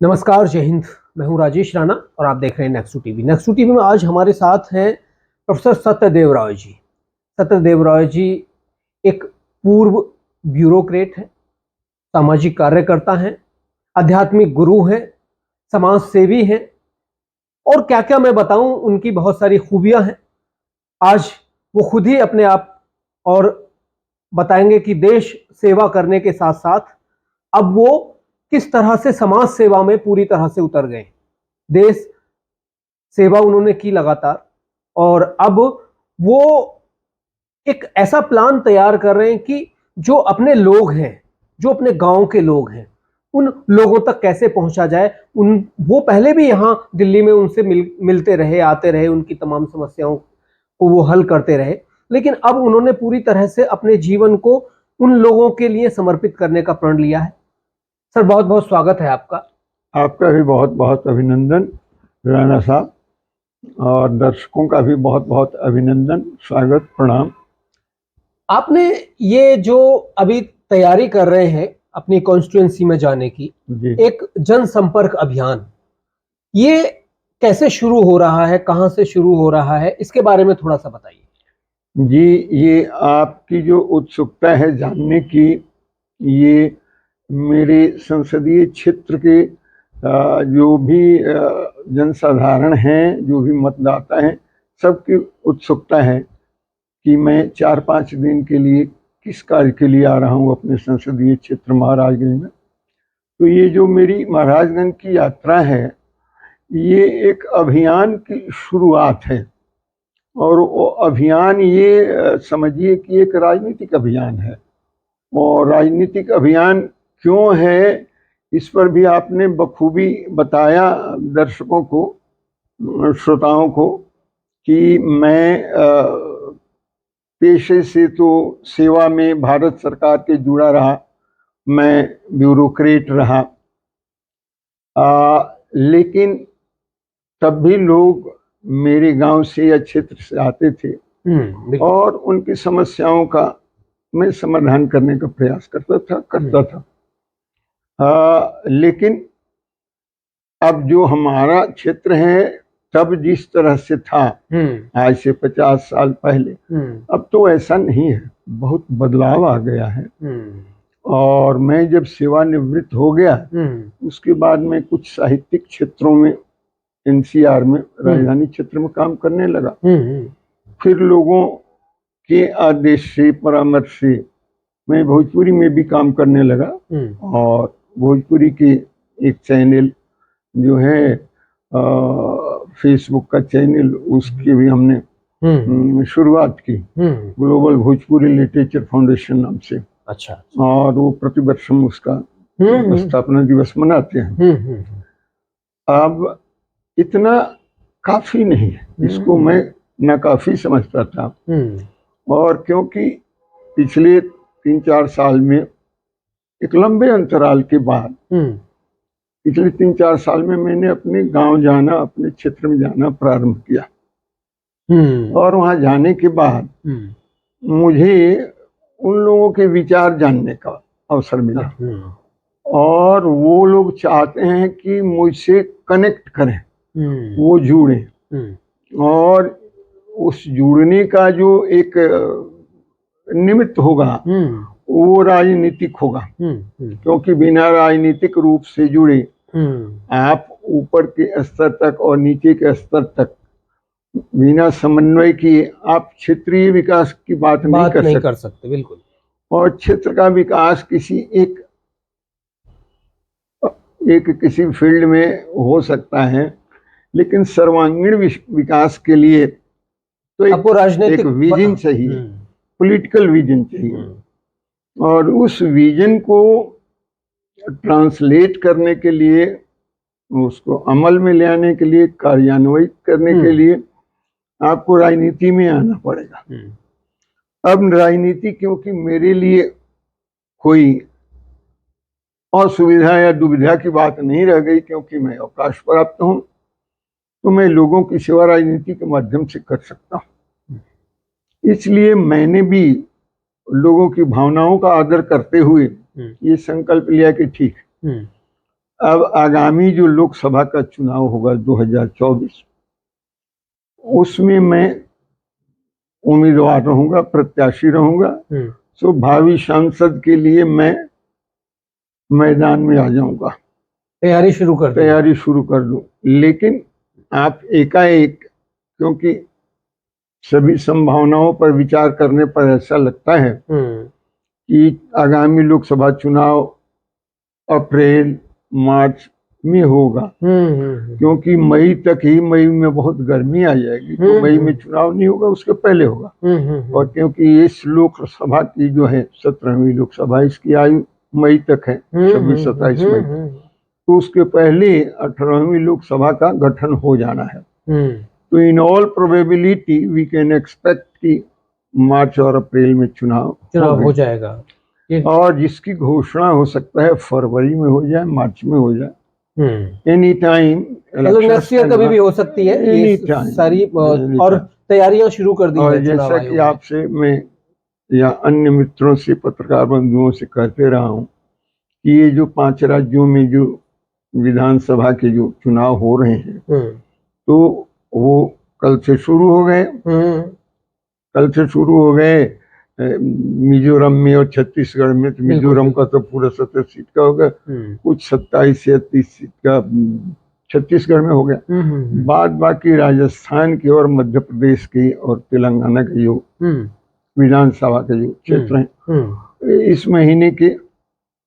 नमस्कार, जय हिंद। मैं हूं राजेश राणा और आप देख रहे हैं नेक्स्ट टीवी। नेक्स्ट टीवी में आज हमारे साथ हैं प्रोफेसर सत्यदेव रॉय जी। सत्यदेव रॉय जी एक पूर्व ब्यूरोक्रेट हैं, सामाजिक कार्यकर्ता हैं, आध्यात्मिक गुरु हैं, समाज सेवी हैं और क्या क्या मैं बताऊं, उनकी बहुत सारी खूबियां हैं। आज वो खुद ही अपने आप और बताएंगे कि देश सेवा करने के साथ साथ अब वो किस तरह से समाज सेवा में पूरी तरह से उतर गए। देश सेवा उन्होंने की लगातार और अब वो एक ऐसा प्लान तैयार कर रहे हैं कि जो अपने लोग हैं, जो अपने गांव के लोग हैं, उन लोगों तक कैसे पहुंचा जाए। वो पहले भी यहां दिल्ली में उनसे मिलते रहे, आते रहे, उनकी तमाम समस्याओं को वो हल करते रहे, लेकिन अब उन्होंने पूरी तरह से अपने जीवन को उन लोगों के लिए समर्पित करने का प्रण लिया है। सर, बहुत बहुत स्वागत है आपका। आपका भी बहुत बहुत अभिनंदन राणा साहब, और दर्शकों का भी बहुत बहुत अभिनंदन, स्वागत, प्रणाम। आपने ये जो अभी तैयारी कर रहे हैं अपनी कॉन्स्टिट्यूएंसी में जाने की, एक जनसंपर्क अभियान, ये कैसे शुरू हो रहा है, कहां से शुरू हो रहा है, इसके बारे में थोड़ा सा बताइए। जी, ये आपकी जो उत्सुकता है जानने की, ये मेरे संसदीय क्षेत्र के जो भी जनसाधारण हैं, जो भी मतदाता हैं, सबकी उत्सुकता है कि मैं 4-5 दिन के लिए किस कार्य के लिए आ रहा हूँ अपने संसदीय क्षेत्र महाराजगंज में। तो ये जो मेरी महाराजगंज की यात्रा है, ये एक अभियान की शुरुआत है। और वो अभियान ये समझिए कि एक राजनीतिक अभियान है। और राजनीतिक अभियान क्यों है, इस पर भी आपने बखूबी बताया दर्शकों को, श्रोताओं को, कि मैं पेशे से तो सेवा में भारत सरकार के जुड़ा रहा, मैं ब्यूरोक्रेट रहा, लेकिन तब भी लोग मेरे गांव से या क्षेत्र से आते थे और उनकी समस्याओं का मैं समाधान करने का प्रयास करता था। लेकिन अब जो हमारा क्षेत्र है, तब जिस तरह से था आज से 50 साल पहले, अब तो ऐसा नहीं है, बहुत बदलाव आ गया है। और मैं जब सेवानिवृत्त हो गया, उसके बाद मैं कुछ साहित्यिक क्षेत्रों में, एनसीआर में, राजधानी क्षेत्र में काम करने लगा। फिर लोगों के आदेश से, परामर्श से मैं भोजपुरी में भी काम करने लगा। और भोजपुरी के एक चैनल जो है फेसबुक का चैनल, उसकी भी हमने शुरुआत की, ग्लोबल भोजपुरी लिटरेचर फाउंडेशन नाम से। अच्छा। और वो प्रतिवर्ष हम उसका स्थापना दिवस मनाते हैं। अब इतना काफी नहीं है, इसको मैं नाकाफी समझता था। और क्योंकि पिछले 3-4 साल में, एक लंबे अंतराल के बाद, पिछले 3-4 साल में मैंने अपने गांव जाना, अपने क्षेत्र में जाना प्रारंभ किया। और वहां जाने के बाद मुझे उन लोगों के विचार जानने का अवसर मिला। और वो लोग चाहते हैं कि मुझसे कनेक्ट करें, वो जुड़े। और उस जुड़ने का जो एक निमित्त होगा, वो राजनीतिक होगा। क्योंकि बिना राजनीतिक रूप से जुड़े आप ऊपर के स्तर तक और नीचे के स्तर तक बिना समन्वय किए आप क्षेत्रीय विकास की बात नहीं कर सकते। बिल्कुल। और क्षेत्र का विकास किसी किसी फील्ड में हो सकता है, लेकिन सर्वांगीण विकास के लिए तो एक विजन चाहिए, पॉलिटिकल विजन चाहिए। और उस विजन को ट्रांसलेट करने के लिए, उसको अमल में ले आने के लिए, कार्यान्वित करने के लिए आपको राजनीति में आना पड़ेगा। अब राजनीति क्योंकि मेरे लिए कोई असुविधा या दुविधा की बात नहीं रह गई, क्योंकि मैं अवकाश प्राप्त हूं, तो मैं लोगों की सेवा राजनीति के माध्यम से कर सकता हूं। इसलिए मैंने भी लोगों की भावनाओं का आदर करते हुए ये संकल्प लिया कि ठीक, अब आगामी जो लोकसभा का चुनाव होगा 2024, उसमें मैं उम्मीदवार रहूंगा, प्रत्याशी रहूंगा। तो भावी सांसद के लिए मैं मैदान में आ जाऊंगा, तैयारी शुरू कर दूं। लेकिन आप एकाएक, क्योंकि सभी संभावनाओं पर विचार करने पर ऐसा लगता है कि आगामी लोकसभा चुनाव अप्रैल मार्च में होगा, क्योंकि मई में बहुत गर्मी आ जाएगी, तो मई में चुनाव नहीं होगा, उसके पहले होगा। और क्योंकि इस लोकसभा की जो है 17वीं लोकसभा, इसकी आयु मई तक है, 26-27 मई, तो उसके पहले 18वीं लोकसभा का गठन हो जाना है। तो in all probability we can expect कि मार्च और अप्रैल में चुनाव हो जाएगा, और जिसकी घोषणा हो सकता है फरवरी में हो जाए, मार्च में हो जाए, एनी टाइम, नेक्स्ट ईयर कभी भी हो सकती है। ये सारी और तैयारियां शुरू कर दी और जैसा कि आपसे मैं या अन्य मित्रों से, पत्रकार बंधुओं से कहते रहा हूँ कि ये जो 5 राज्यों में जो विधानसभा के जो चुनाव हो रहे हैं, तो वो कल से शुरू हो गए। मिजोरम में और छत्तीसगढ़ में, तो मिजोरम का तो पूरा 70 सीट का होगा, कुछ 27 या 30 सीट का छत्तीसगढ़ में हो गया। बाद बाकी राजस्थान की और मध्य प्रदेश की और तेलंगाना के जो विधानसभा के जो क्षेत्र हैं, इस महीने के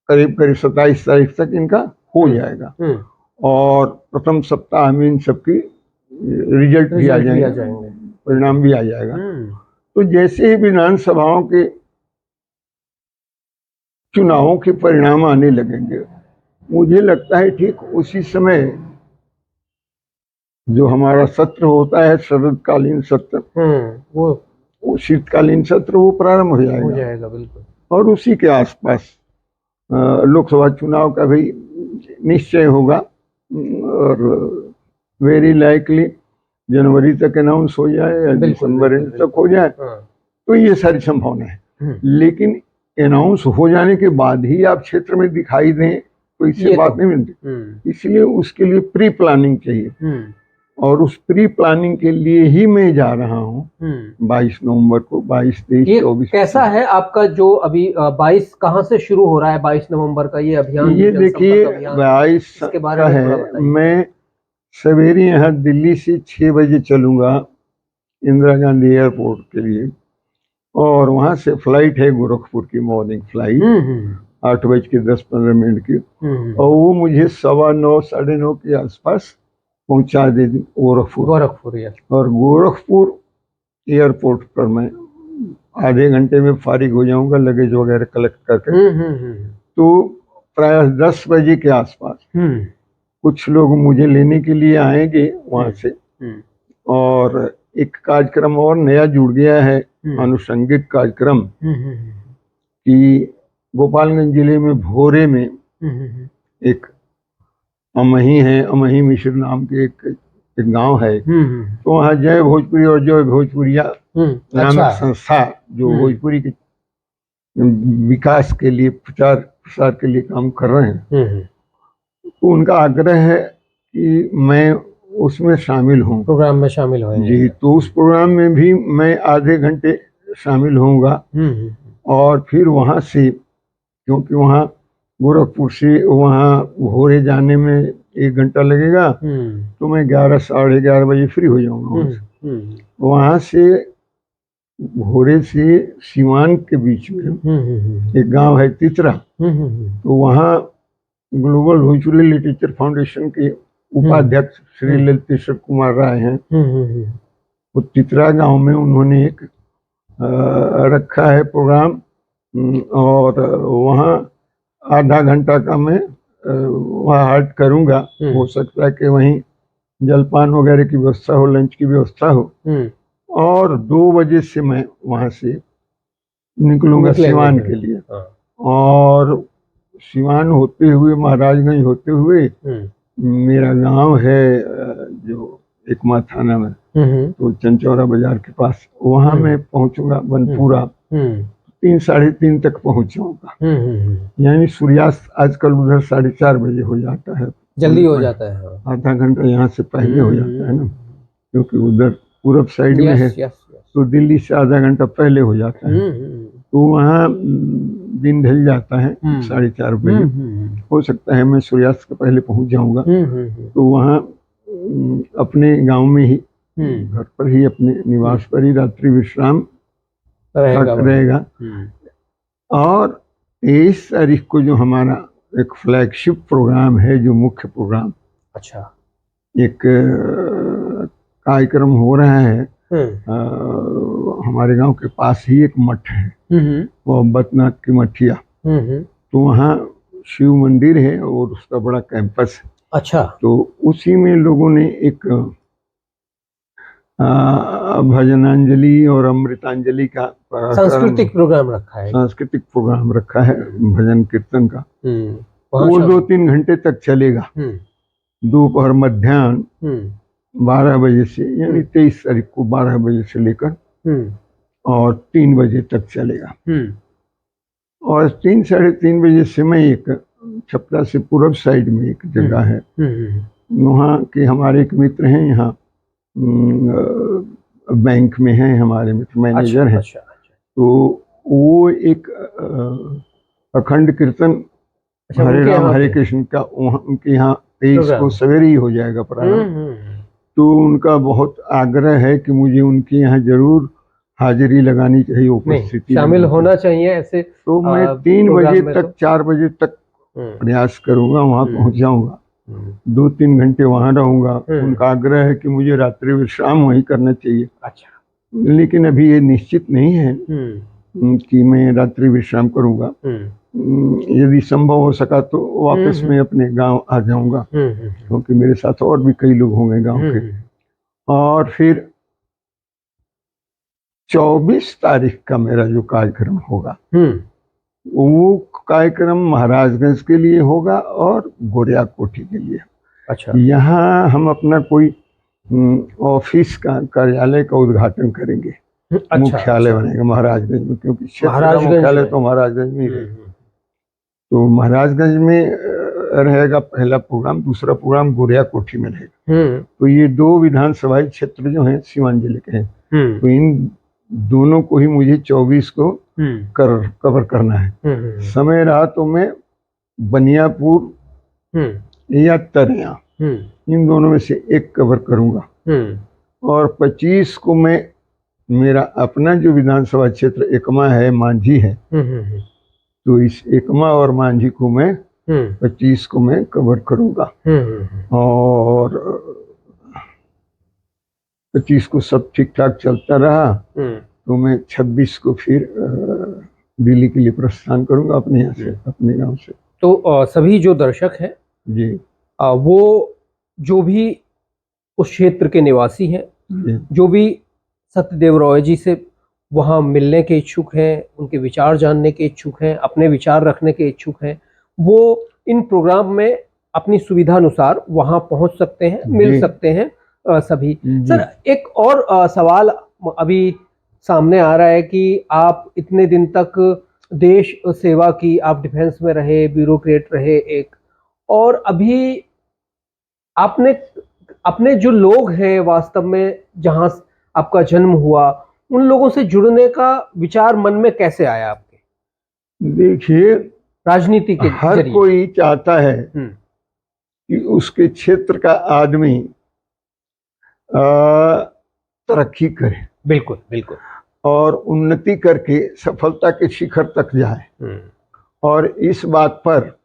करीब 27 तारीख तक इनका हो जाएगा। और प्रथम सप्ताह में इन सबकी रिजल्ट भी आ जाएंगे, परिणाम भी आ जाएगा। तो जैसे ही विधानसभाओं के चुनावों के परिणाम आने लगेंगे, मुझे लगता है ठीक उसी समय जो हमारा सत्र होता है, शरदकालीन सत्र, वो शीतकालीन सत्र, वो प्रारंभ हो जाएगा बिल्कुल। और उसी के आसपास लोकसभा चुनाव का भी निश्चय होगा, और वेरी लाइकली जनवरी तक अनाउंस हो जाए या दिसंबर एंड तक हो जाए। तो ये सारी संभावना है। लेकिन अनाउंस हो जाने के बाद ही आप क्षेत्र में दिखाई दें, तो इससे बात नहीं मिलती। इसलिए उसके लिए प्री प्लानिंग चाहिए, और उस प्री प्लानिंग के लिए ही मैं जा रहा हूँ 22 नवंबर को। 22, 23, 24 कैसा है आपका जो अभी 22 कहाँ से शुरू हो रहा है 22 नवंबर का ये अभियान? ये देखिए 22 का है। मैं सवेरे यहाँ दिल्ली से 6 बजे चलूंगा इंदिरा गांधी एयरपोर्ट के लिए, और वहां से फ्लाइट है गोरखपुर की, मॉर्निंग फ्लाइट 8:10-15 की, और वो मुझे 9:15 साढ़े 9 के आसपास पहुंचा दे दी गोरखपुर। और गोरखपुर एयरपोर्ट पर मैं आधे घंटे में फारिग हो जाऊंगा, लगेज वगैरह कलेक्ट करके। तो प्राय 10 बजे के आसपास कुछ लोग मुझे लेने के लिए आएंगे वहां से। और एक कार्यक्रम और नया जुड़ गया है, आनुषंगिक कार्यक्रम, कि गोपालगंज जिले में भोरे में एक अमही है, अमही मिश्र नाम के एक गांव है। तो वहाँ जय भोजपुरी और जय भोजपुरिया नामक संस्था, जो भोजपुरी के विकास के लिए, प्रचार प्रसार के लिए काम कर रहे हैं, तो उनका आग्रह है कि मैं उसमें शामिल हूँ, प्रोग्राम में शामिल होंगे जी। तो उस प्रोग्राम में भी मैं आधे घंटे शामिल होऊंगा, और फिर वहाँ से, क्योंकि वहाँ गोरखपुर से वहाँ भोरे जाने में 1 घंटा लगेगा, तो मैं 11 साढ़े 11 बजे फ्री हो जाऊंगा। वहाँ से भोरे से सीवान के बीच में एक गांव है तितरा, तो वहाँ ग्लोबल भोजपुरी लिटरेचर फाउंडेशन के उपाध्यक्ष श्री ललितेश्वर कुमार राय हैं। वो तितरा गांव में उन्होंने एक रखा है प्रोग्राम, और वहाँ आधा घंटा का मैं वहाँ हाल्ट करूँगा। हो सकता है कि वहीं जलपान वगैरह की व्यवस्था हो, लंच की व्यवस्था हो, और 2 बजे से मैं वहाँ से निकलूंगा सिवान के लिए। और सिवान होते हुए, महाराजगंज होते हुए, मेरा गांव है जो एकमा थाना में, तो चंचौरा बाजार के पास, वहाँ मैं पहुंचूंगा बनपुरा। 3 साढ़े 3 तक पहुंच जाऊंगा। हम्म। यानी सूर्यास्त आजकल उधर 4:30 बजे हो जाता है, जल्दी हो जाता है। हाँ। आधा घंटा यहाँ से पहले हो जाता है ना, क्योंकि उधर पूरब साइड में है, यस यस यस। तो दिल्ली से आधा घंटा पहले हो जाता है। तो वहाँ दिन ढल जाता है 4:30 बजे। हो सकता है मैं सूर्यास्त के पहले पहुंच जाऊंगा। तो वहाँ अपने गांव में ही, घर पर ही, अपने निवास पर ही रात्रि विश्राम रहेगा। और 23 तारीख को जो हमारा एक फ्लैगशिप प्रोग्राम है, जो मुख्य प्रोग्राम, अच्छा, एक कार्यक्रम हो रहा है। हमारे गांव के पास ही एक मठ है, वो अम्बतनाथ की मठिया। तो वहाँ शिव मंदिर है और उसका बड़ा कैंपस है। अच्छा। तो उसी में लोगों ने एक भजनांजलि और अमृतांजलि का सांस्कृतिक प्रोग्राम रखा है। सांस्कृतिक प्रोग्राम रखा है, भजन कीर्तन का। वो 2-3 घंटे तक चलेगा, दोपहर मध्याह्न 12 बजे से, यानी 23 तारीख को 12 बजे से लेकर और 3 बजे तक चलेगा। और 3 साढ़े 3 बजे से मैं एक छपरा से पूरब साइड में एक जगह है, वहाँ के हमारे एक मित्र हैं, यहाँ बैंक में हैं हमारे मित्र, मैनेजर हैं। तो वो एक अखंड कीर्तन हरे राम हरे कृष्ण का उनके यहाँ 23 को सवेरे ही हो जाएगा प्रारंभ। तो उनका बहुत आग्रह है कि मुझे उनके यहाँ जरूर हाजिरी लगानी चाहिए, उपस्थिति शामिल होना चाहिए ऐसे। तो मैं 3 बजे तक 4 बजे तक प्रयास करूंगा, वहाँ पहुँच जाऊंगा। 2-3 घंटे वहाँ रहूंगा। उनका आग्रह है कि मुझे रात्रि विश्राम वहीं करना चाहिए। अच्छा। लेकिन अभी ये निश्चित नहीं है कि मैं रात्रि विश्राम करूंगा। यदि संभव हो सका तो वापस मैं अपने गांव आ जाऊंगा, क्योंकि मेरे साथ और भी कई लोग होंगे गांव के। और फिर 24 तारीख का मेरा जो कार्यक्रम होगा, वो कार्यक्रम महाराजगंज के लिए होगा और गोरिया कोठी के लिए। अच्छा। यहाँ हम अपना कोई ऑफिस का, कार्यालय का उद्घाटन करेंगे। अच्छा, मुख्यालय बनेगा महाराजगंज में, क्योंकि क्षेत्र का मुख्यालय तो महाराजगंज में ही रहेगा। तो महाराजगंज में रहेगा पहला प्रोग्राम, दूसरा प्रोग्राम गोरिया कोठी में रहेगा। तो ये 2 विधानसभाई क्षेत्र जो हैं सीमांचल के हैं, तो इन दोनों को ही मुझे 24 को कवर करना है। समय रहा तो मैं बनियापुर या तरिया, इन दोनों में से एक कवर करूंगा। और 25 को मैं, मेरा अपना जो विधानसभा क्षेत्र एकमा है, मांझी है, तो इस एकमा और मांझी को मैं 25 को मैं कवर करूंगा। और 25 को सब ठीक ठाक चलता रहा तो मैं 26 को फिर दिल्ली के लिए प्रस्थान करूंगा अपने यहाँ से, अपने गांव से। तो सभी जो दर्शक हैं जी, वो जो भी उस क्षेत्र के निवासी हैं, जो भी सत्यदेव रॉय जी से वहाँ मिलने के इच्छुक हैं, उनके विचार जानने के इच्छुक हैं, अपने विचार रखने के इच्छुक हैं, वो इन प्रोग्राम में अपनी सुविधा अनुसार वहाँ पहुँच सकते हैं, मिल सकते हैं सभी। सर, एक और सवाल अभी सामने आ रहा है कि आप इतने दिन तक देश सेवा की, आप डिफेंस में रहे, ब्यूरोक्रेट रहे एक, और अभी आपने अपने जो लोग हैं वास्तव में जहां आपका जन्म हुआ, उन लोगों से जुड़ने का विचार मन में कैसे आया आपके? देखिए, राजनीति के हर कोई चाहता है कि उसके क्षेत्र का आदमी तरक्की करे, बिल्कुल बिल्कुल, और उन्नति करके सफलता के शिखर तक जाए। और इस बात पर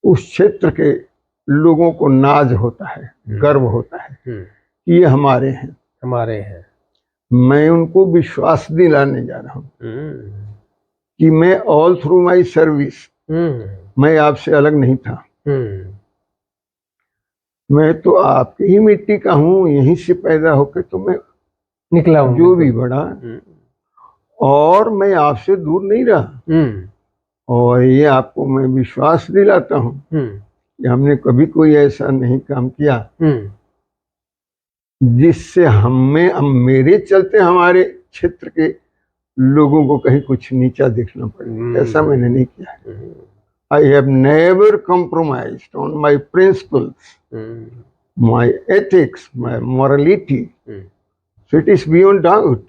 उस क्षेत्र के लोगों को नाज होता है, गर्व होता है कि ये हमारे हैं, हमारे हैं। मैं उनको विश्वास दिलाने जा रहा हूँ कि मैं ऑल थ्रू माई सर्विस, मैं आपसे अलग नहीं था। मैं तो आपकी ही मिट्टी का हूँ, यहीं से पैदा होकर तो मैं निकला हूँ, जो भी बड़ा, और मैं आपसे दूर नहीं रहा। और ये आपको मैं विश्वास दिलाता हूँ कि हमने कभी कोई ऐसा नहीं काम किया जिससे मेरे चलते हमारे क्षेत्र के लोगों को कहीं कुछ नीचा दिखना पड़े, ऐसा मैंने नहीं किया है। I have never compromised on my principles, my ethics, my morality. So it is beyond doubt.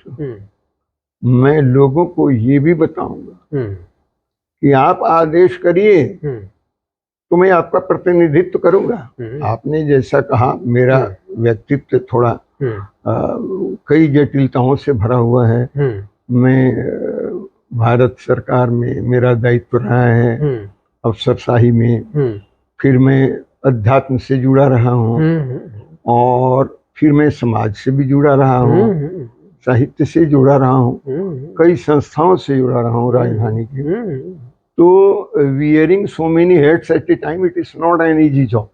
मैं लोगों को ये भी बताऊंगा कि आप आदेश करिए तो मैं आपका प्रतिनिधित्व करूंगा। आपने जैसा कहा, मेरा व्यक्तित्व थोड़ा कई जटिलताओं से भरा हुआ है। मैं भारत सरकार में मेरा दायित्व रहा है, अफसरशाही में, फिर मैं अध्यात्म से जुड़ा रहा हूँ और फिर मैं समाज से भी जुड़ा रहा हूँ, साहित्य से जुड़ा रहा हूँ, कई संस्थाओं से जुड़ा रहा हूँ राजधानी की। तो wearing so many heads at a time it is not an easy job.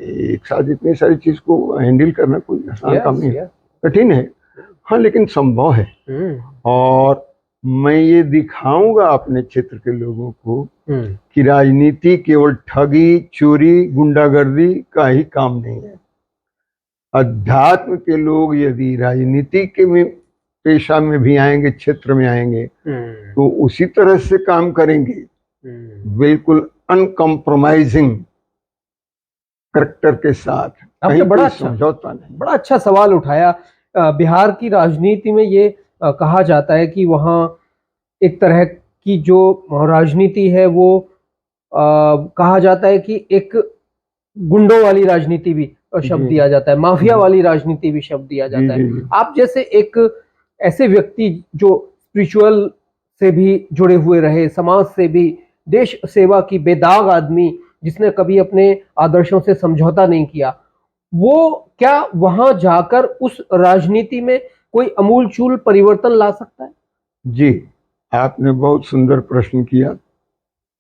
एक साथ इतनी सारी चीज को हैंडल करना कोई आसान काम नहीं है, कठिन है, हाँ, लेकिन संभव है। और मैं ये दिखाऊंगा अपने क्षेत्र के लोगों को कि राजनीति केवल ठगी, चोरी, गुंडागर्दी का ही काम नहीं है। अध्यात्म के लोग यदि राजनीति के में पेशा में भी आएंगे, क्षेत्र में आएंगे, तो उसी तरह से काम करेंगे, बिल्कुल अनकम्प्रोमाइजिंग करैक्टर के साथ। आपने बड़ा समझौता नहीं। बड़ा अच्छा सवाल उठाया। बिहार की राजनीति में ये कहा जाता है कि वहाँ एक तरह की जो राजनीति है वो कहा जाता है कि एक गुंडों वाली राजनीति भी शब्द दिया जाता है, माफिया वाली राजनीति भी शब्द दिया जाता है। आप जैसे एक ऐसे व्यक्ति जो स्पिरिचुअल से भी जुड़े हुए रहे, समाज से भी, देश सेवा की बेदाग आदमी जिसने कभी अपने आदर्शों से समझौता नहीं किया, वो क्या वहां जाकर उस राजनीति में कोई अमूलचूल परिवर्तन ला सकता है? जी, आपने बहुत सुंदर प्रश्न किया।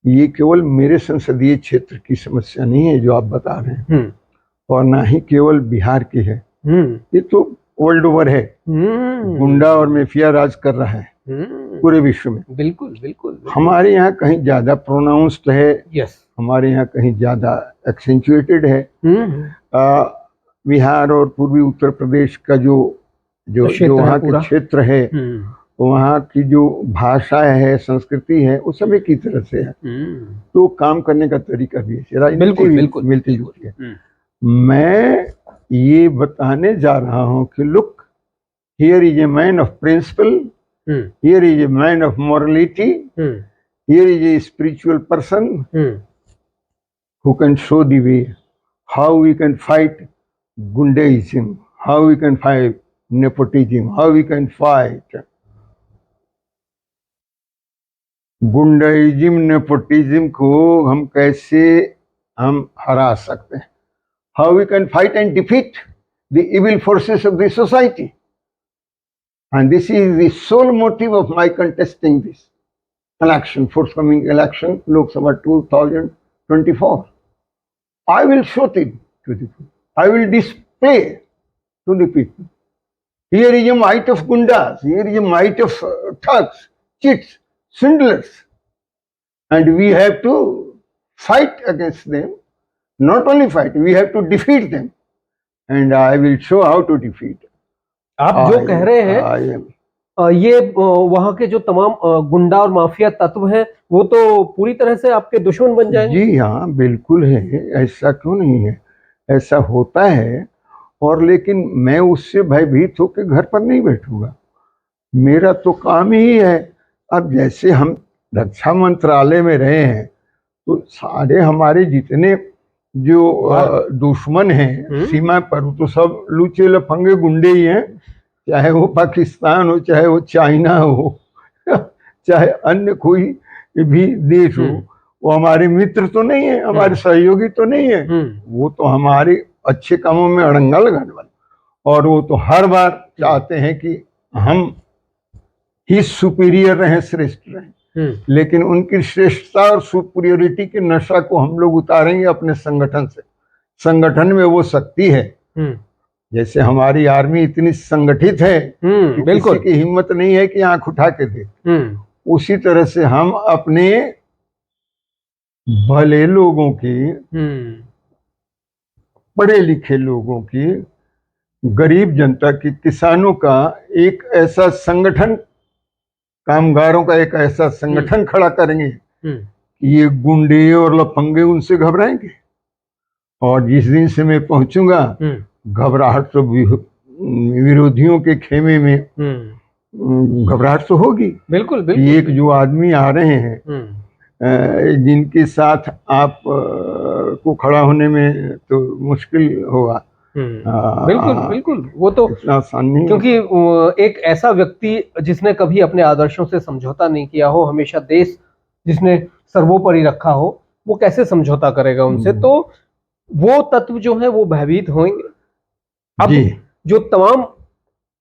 ये केवल मेरे संसदीय क्षेत्र की समस्या नहीं है जो आप बता रहे हैं, और ना ही केवल बिहार की है, ये तो वर्ल्ड ओवर है। गुंडा और माफिया राज कर रहा है पूरे विश्व में। बिल्कुल बिल्कुल। हमारे यहाँ कहीं ज्यादा प्रोनाउंस्ड है, हमारे यहाँ कहीं ज्यादा एक्सेंचुएटेड है। बिहार और पूर्वी उत्तर प्रदेश का जो वहाँ के क्षेत्र है, वहाँ की जो भाषा है, संस्कृति है, वो सब एक ही तरह से है, तो काम करने का तरीका भी है, राजनीति मिलती जुलती है। मैं ये बताने जा रहा हूँ कि look, here is a man of principle, here is a man of morality, here is a spiritual person who can show the way how we can fight goondaism, how we can fight nepotism, how we can fight goondaism, nepotism को हम कैसे हरा सकते हैं, how we can fight and defeat the evil forces of the society. And this is the sole motive of my contesting this election, forthcoming election, Lok Sabha 2024. I will show it to the people. I will display to the people. Here is a might of gundas, here is a might of thugs, cheats, swindlers. And we have to fight against them. Not only fight, we have to defeat them, and I will show how to defeat. आप जो कह रहे हैं, ये वहाँ के जो तमाम गुंडा और माफिया तत्व हैं, वो तो पूरी तरह से आपके दुश्मन बन जाएंगे। जी हाँ, बिल्कुल है, ऐसा क्यों नहीं है, ऐसा होता है। और लेकिन मैं उससे भयभीत होकर घर पर नहीं बैठूंगा, मेरा तो काम ही है। अब जैसे हम रक्षा मंत्रालय में रहे हैं, तो सारे हमारे जितने जो दुश्मन हैं सीमा पर, तो सब लूचे लफंगे गुंडे ही हैं, चाहे वो पाकिस्तान हो, चाहे वो चाइना हो, चाहे अन्य कोई भी देश हो। वो हमारे मित्र तो नहीं है, हमारे सहयोगी तो नहीं है, वो तो हमारे अच्छे कामों में अड़ंगा लगाने वाले, और वो तो हर बार चाहते हैं कि हम ही सुपीरियर रहें, श्रेष्ठ रहें। लेकिन उनकी श्रेष्ठता और सुपीरियोरिटी के नशा को हम लोग उतारेंगे अपने संगठन से। संगठन में वो शक्ति है, जैसे हमारी आर्मी इतनी संगठित है कि किसी की हिम्मत नहीं है कि आंख उठा के दे, उसी तरह से हम अपने भले लोगों की, पढ़े लिखे लोगों की, गरीब जनता की, किसानों का एक ऐसा संगठन कामगारों का एक ऐसा संगठन खड़ा करेंगे कि ये गुंडे और लफंगे उनसे घबराएंगे। और जिस दिन से मैं पहुंचूंगा, घबराहट तो विरोधियों के खेमे में घबराहट तो होगी। बिल्कुल बिल्कुल। एक जो आदमी आ रहे हैं जिनके साथ आप को खड़ा होने में तो मुश्किल होगा। बिल्कुल बिल्कुल, वो तो इतना आसान नहीं, क्योंकि एक ऐसा व्यक्ति जिसने कभी अपने आदर्शों से समझौता नहीं किया हो, हमेशा देश जिसने सर्वोपरि रखा हो, वो कैसे समझौता करेगा उनसे? तो वो तत्व जो है वो भयभीत होंगे। अब जो तमाम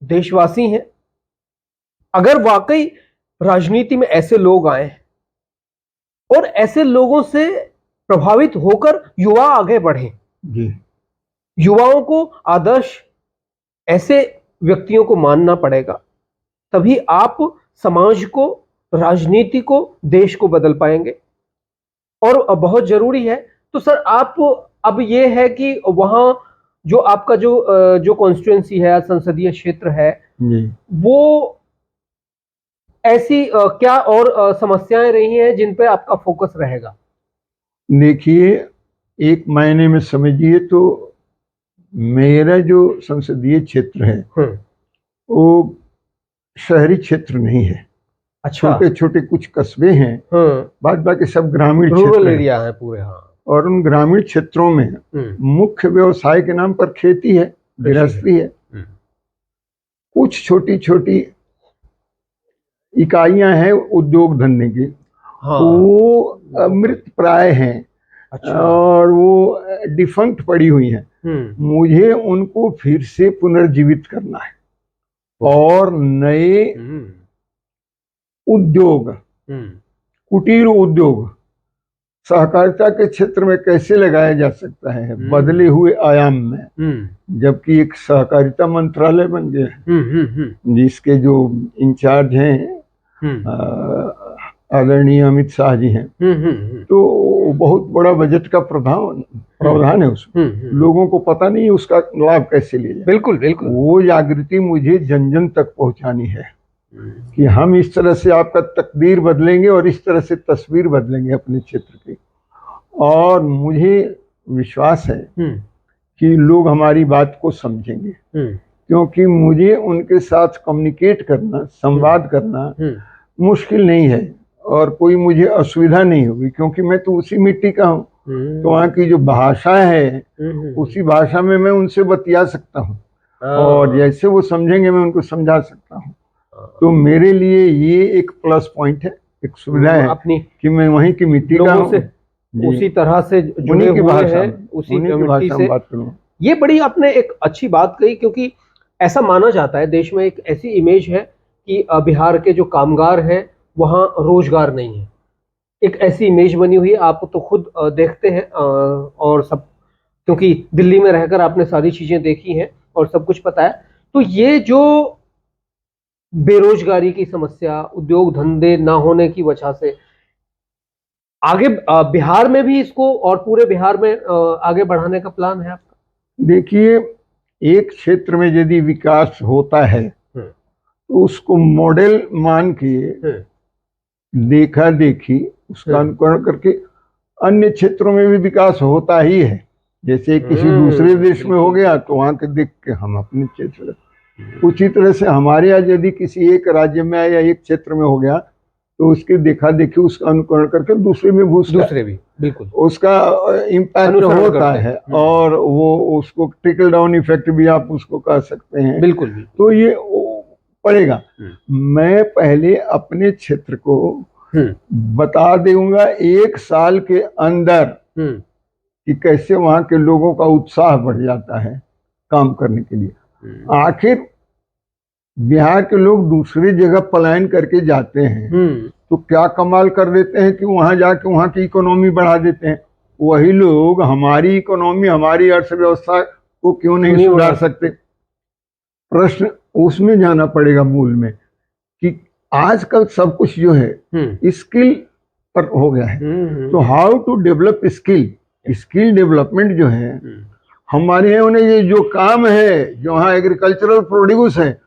देशवासी हैं, अगर वाकई राजनीति में ऐसे लोग आए और ऐसे लोगों से प्रभावित होकर युवा आगे बढ़े, युवाओं को आदर्श ऐसे व्यक्तियों को मानना पड़ेगा, तभी आप समाज को, राजनीति को, देश को बदल पाएंगे। और बहुत जरूरी है। तो सर, आप अब ये है कि वहां जो आपका जो कॉन्स्टिट्यूएंसी है, संसदीय क्षेत्र है, वो ऐसी क्या और समस्याएं रही हैं जिन पे आपका फोकस रहेगा? देखिए, एक मायने में समझिए तो मेरा जो संसदीय क्षेत्र है वो शहरी क्षेत्र नहीं है। अच्छा। छोटे छोटे कुछ कस्बे हैं, बाद बाकी सब ग्रामीण रूरल एरिया है पूरे। हाँ। और उन ग्रामीण क्षेत्रों में मुख्य व्यवसाय के नाम पर खेती है, गृहस्थी है। कुछ छोटी छोटी इकाइयां हैं उद्योग धंधे की, वो मृत प्राय हैं। अच्छा। और वो डिफंक्ट पड़ी हुई हैं। मुझे उनको फिर से पुनर्जीवित करना है और नए उद्योग, कुटीर उद्योग सहकारिता के क्षेत्र में कैसे लगाया जा सकता है बदले हुए आयाम में। जबकि एक सहकारिता मंत्रालय बन गया है जिसके जो इंचार्ज हैं आदरणीय अमित शाह जी हैं, तो बहुत बड़ा बजट का प्रावधान है उसमें। लोगों को पता नहीं उसका लाभ कैसे लिया जाए। बिल्कुल बिल्कुल। वो जागृति मुझे जन जन तक पहुंचानी है कि हम इस तरह से आपका तकदीर बदलेंगे और इस तरह से तस्वीर बदलेंगे अपने क्षेत्र की। और मुझे विश्वास है कि लोग हमारी बात को समझेंगे, क्योंकि मुझे उनके साथ कम्युनिकेट करना, संवाद करना मुश्किल नहीं है और कोई मुझे असुविधा नहीं होगी, क्योंकि मैं तो उसी मिट्टी का हूँ। तो वहाँ की जो भाषा है उसी भाषा में मैं उनसे बतिया सकता हूँ और जैसे वो समझेंगे मैं उनको समझा सकता हूँ। तो मेरे लिए ये एक प्लस पॉइंट है, एक सुविधा है अपनी कि मैं वहीं की मिट्टी का हूँ, उसी तरह से जुड़े हुए हैं, उसी मिट्टी से बात करूँ। ये बड़ी आपने एक अच्छी बात कही, क्योंकि ऐसा माना जाता है देश में एक ऐसी इमेज है कि बिहार के जो कामगार हैं वहाँ रोजगार नहीं है। एक ऐसी इमेज बनी हुई है, आप तो खुद देखते हैं और सब, क्योंकि दिल्ली में रहकर आपने सारी चीजें देखी हैं और सब कुछ पता है। तो ये जो बेरोजगारी की समस्या, उद्योग धंधे ना होने की वजह से आगे बिहार में भी इसको और पूरे बिहार में आगे बढ़ाने का प्लान है आपका? देखिए, एक क्षेत्र में यदि विकास होता है तो उसको मॉडल मान के देखा देखी उसका अनुकरण करके अन्य क्षेत्रों में भी विकास होता ही है। जैसे किसी दूसरे देश में हो गया तो वहां के देख के हम अपने क्षेत्र, उसी तरह से हमारे यहाँ यदि किसी एक राज्य में या एक क्षेत्र में हो गया तो उसके देखा देखी उसका अनुकरण करके दूसरे में दूसरे भी बिल्कुल उसका इम्पैक्ट होता है और वो उसको ट्रिकल डाउन इफेक्ट भी आप उसको कह सकते हैं। बिल्कुल। तो ये पड़ेगा। मैं पहले अपने क्षेत्र को बता दूंगा 1 साल के अंदर कि कैसे वहां के लोगों का उत्साह बढ़ जाता है काम करने के लिए। आखिर बिहार के लोग दूसरी जगह पलायन करके जाते हैं तो क्या कमाल कर देते हैं कि वहां जाके वहां की इकोनॉमी बढ़ा देते हैं। वही लोग हमारी इकोनॉमी, हमारी अर्थव्यवस्था को क्यों नहीं सुधार सकते? प्रश्न उसमें जाना पड़ेगा मूल में कि आजकल सब कुछ जो है स्किल पर हो गया है। तो how to develop skill, skill development जो है हमारे यहाँ ये जो काम है, जो वहाँ एग्रीकल्चरल प्रोड्यूस है,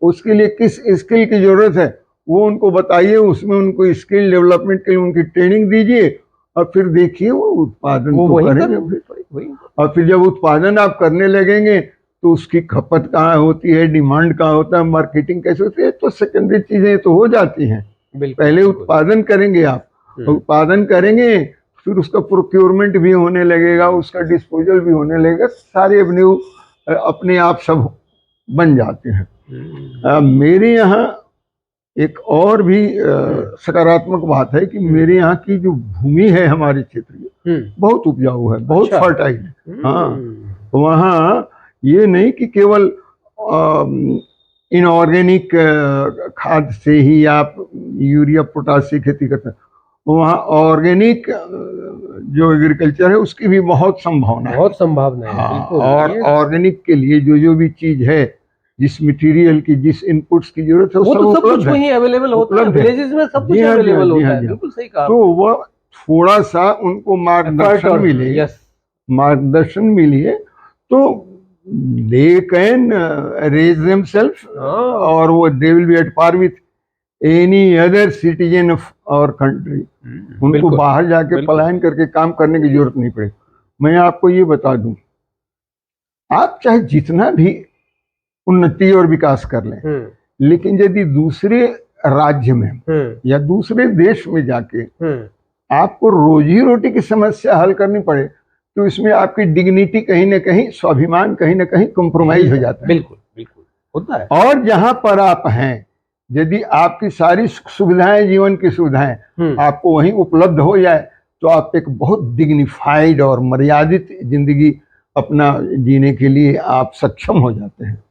उसके लिए किस स्किल की जरूरत है वो उनको बताइए, उसमें उनको स्किल डेवलपमेंट के लिए उनकी ट्रेनिंग दीजिए, और फिर देखिए वो उत्पादन वो तो वही करेंगे करेंगे, फिर। वही। और फिर जब उत्पादन आप करने लगेंगे तो उसकी खपत कहाँ होती है, डिमांड कहाँ होता है, मार्केटिंग कैसे होती है, तो सेकेंडरी चीजें तो हो जाती हैं। बिल्कुल, पहले बिल्कुल। उत्पादन करेंगे आप, उत्पादन करेंगे फिर उसका प्रोक्योरमेंट भी होने लगेगा, उसका डिस्पोजल भी होने लगेगा, सारे एवेन्यू अपने आप सब बन जाते हैं। मेरे यहाँ एक और भी सकारात्मक बात है कि मेरे यहाँ की जो भूमि है हमारे क्षेत्र की बहुत उपजाऊ है, बहुत फर्टाइल है। हाँ, वहाँ ये नहीं कि केवल इनऑर्गेनिक खाद से ही आप यूरिया पोटाश से खेती करते हैं, वहाँ ऑर्गेनिक जो एग्रीकल्चर है उसकी भी बहुत संभावना है, बहुत संभावना है। हाँ, बिल्कुल। और ऑर्गेनिक के लिए जो भी चीज है, जिस मटेरियल की, जिस इनपुट्स की जरूरत है, वो सब तो सब कुछ उपलब्ध है, वहीं अवेलेबल होता है, उपलब्ध है। विलेजेस में सब कुछ जी हाँ, जी हाँ, अवेलेबल जी होता हाँ, है। जी हाँ। बिल्कुल सही कहा। तो वह थोड़ा सा उनको मार्गदर्शन मिले, यस, मार्गदर्शन मिले तो दे कैन रेज देमसेल्फ, और वो they will be at par with any other citizen of our country. उनको बिल्कुल, बाहर जाके बिल्कुल। पलायन करके काम करने की जरूरत नहीं पड़ेगी। मैं आपको ये बता दूं, आप चाहे जितना भी उन्नति और विकास कर लें, लेकिन यदि दूसरे राज्य में या दूसरे देश में जाके आपको रोजी रोटी की समस्या हल करनी पड़े, तो इसमें आपकी डिग्निटी कहीं ना कहीं, स्वाभिमान कहीं ना कहीं कॉम्प्रोमाइज हो जाता है। बिल्कुल, बिल्कुल होता है। और जहां पर आप हैं, यदि आपकी सारी सुविधाएं, जीवन की सुविधाएं आपको वहीं उपलब्ध हो जाए, तो आप एक बहुत डिग्निफाइड और मर्यादित जिंदगी अपना जीने के लिए आप सक्षम हो जाते हैं।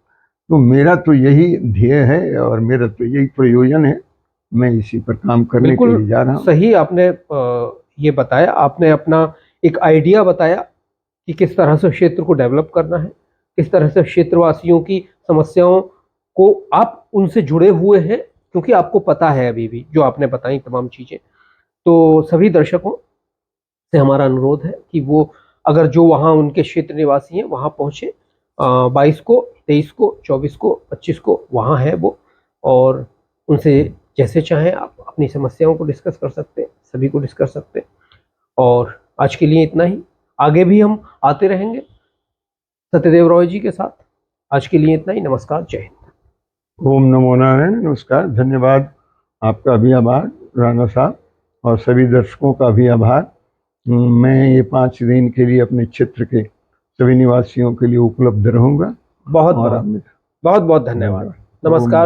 तो मेरा तो यही ध्येय है और मेरा तो यही प्रयोजन है, मैं इसी पर काम करने के लिए जा रहा हूँ। सही आपने ये बताया, आपने अपना एक आइडिया बताया कि किस तरह से क्षेत्र को डेवलप करना है, किस तरह से क्षेत्रवासियों की समस्याओं को आप उनसे जुड़े हुए हैं, क्योंकि आपको पता है अभी भी जो आपने बताई तमाम चीज़ें। तो सभी दर्शकों से हमारा अनुरोध है कि वो अगर जो वहाँ उनके क्षेत्र निवासी हैं वहाँ पहुँचे, 22 को, 23 को, 24 को, 25 को वहाँ है वो, और उनसे जैसे चाहें आप अपनी समस्याओं को डिस्कस कर सकते हैं, सभी को डिस्कस कर सकते हैं। और आज के लिए इतना ही, आगे भी हम आते रहेंगे सत्यदेव रॉय जी के साथ। आज के लिए इतना ही, नमस्कार, जय हिंद। ओम नमो नारायण, नमस्कार, धन्यवाद। आपका भी आभार राणा साहब, और सभी दर्शकों का भी आभार। मैं ये 5 दिन के लिए अपने क्षेत्र के सभी निवासियों के लिए उपलब्ध रहूंगा। बहुत बहुत धन्यवाद। नमस्कार।